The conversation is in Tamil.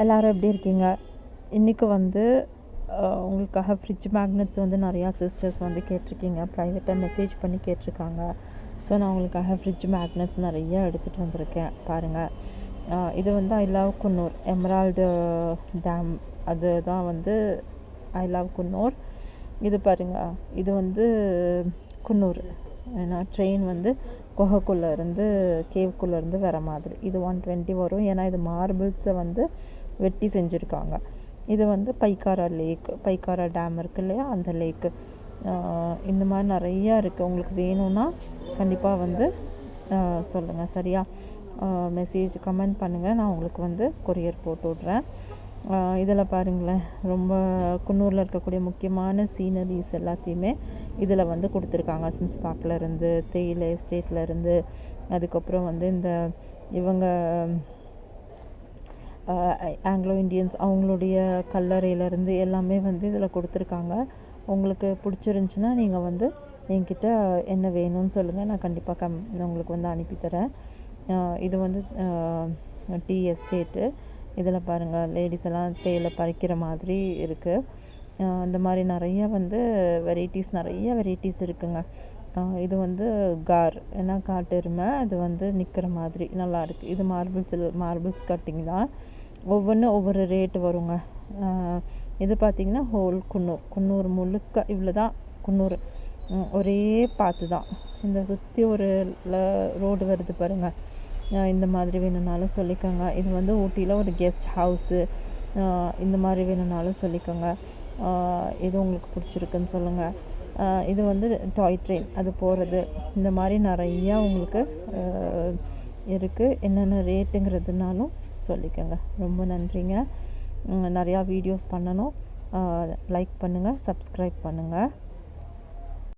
எல்லாரும் எப்படி இருக்கீங்க? இன்றைக்கி வந்து உங்களுக்காக ஃப்ரிட்ஜ் மேக்னெட்ஸ் வந்து நிறையா சிஸ்டர்ஸ் வந்து கேட்டிருக்கீங்க. ப்ரைவேட்டாக மெசேஜ் பண்ணி கேட்டிருக்காங்க. ஸோ நான் உங்களுக்காக ஃப்ரிட்ஜ் மேக்னெட்ஸ் நிறையா எடுத்துகிட்டு வந்திருக்கேன். பாருங்கள், இது வந்து I love Coonoor Emerald Dam, அது தான் வந்து ஐ லவ் குன்னூர். இது பாருங்கள், இது வந்து குன்னூர். ஏன்னா ட்ரெயின் வந்து குகைக்குள்ளேருந்து கேவுக்குள்ளேருந்து வர மாதிரி. இது 120 வரும். ஏன்னா இது மார்பிள்ஸை வந்து வெட்டி செஞ்சுருக்காங்க. இது வந்து பைக்காரா லேக், பைக்காரா டேம் இருக்கு இல்லையா, அந்த லேக்கு. இந்த மாதிரி நிறையா இருக்குது. உங்களுக்கு வேணும்னா கண்டிப்பாக வந்து சொல்லுங்கள், சரியா? மெசேஜ் கமெண்ட் பண்ணுங்கள், நான் உங்களுக்கு வந்து கொரியர் போட்டு விட்றேன். இதில் பாருங்களேன், ரொம்ப குன்னூரில் இருக்கக்கூடிய முக்கியமான சீனரிஸ் எல்லாத்தையுமே இதில் வந்து கொடுத்துருக்காங்க. சிம்ஸ் பார்க்லேருந்து, தேயிலை எஸ்டேட்லேருந்து, அதுக்கப்புறம் வந்து இந்த இவங்க ஆங்கிலோ இண்டியன்ஸ் அவங்களுடைய கல்லறையிலேருந்து எல்லாமே வந்து இதில் கொடுத்துருக்காங்க. உங்களுக்கு பிடிச்சிருந்துச்சின்னா நீங்கள் வந்து என்கிட்ட என்ன வேணும்னு சொல்லுங்கள், நான் கண்டிப்பாக உங்களுக்கு வந்து அனுப்பித்தரேன். இது வந்து டீ எஸ்டேட்டு. இதில் பாருங்கள், லேடிஸ் எல்லாம் தேயிலை பறிக்கிற மாதிரி இருக்குது. இந்த மாதிரி நிறைய வந்து நிறைய வெரைட்டிஸ் இருக்குங்க. இது வந்து கார், ஏன்னா காட்டு எருமை, அது வந்து நிற்கிற மாதிரி நல்லாயிருக்கு. இது மார்பிள்ஸ் கட்டிங் தான். ஒவ்வொன்றும் ஒவ்வொரு ரேட்டு வருங்க. இது பார்த்திங்கன்னா ஹோல் குன்னூர் முழுக்க இவ்வளோ தான் குன்னூர். ஒரே பாத்து தான். இந்த சுற்றி ஒரு ரோடு வருது பாருங்கள். இந்த மாதிரி வேணும்னாலும் சொல்லிக்கோங்க. இது வந்து ஊட்டியில் ஒரு கெஸ்ட் ஹவுஸு. இந்த மாதிரி வேணும்னாலும் சொல்லிக்கோங்க. எது உங்களுக்கு பிடிச்சிருக்குன்னு சொல்லுங்கள். இது வந்து டாய் ட்ரெயின், அது போகிறது. இந்த மாதிரி நிறையா உங்களுக்கு இருக்குது. என்னென்ன ரேட்டுங்கிறதுனாலும் சொல்லிக்கோங்க. ரொம்ப நன்றிங்க. நிறையா வீடியோஸ் பண்ணணும். லைக் பண்ணுங்கள், சப்ஸ்கிரைப் பண்ணுங்கள்.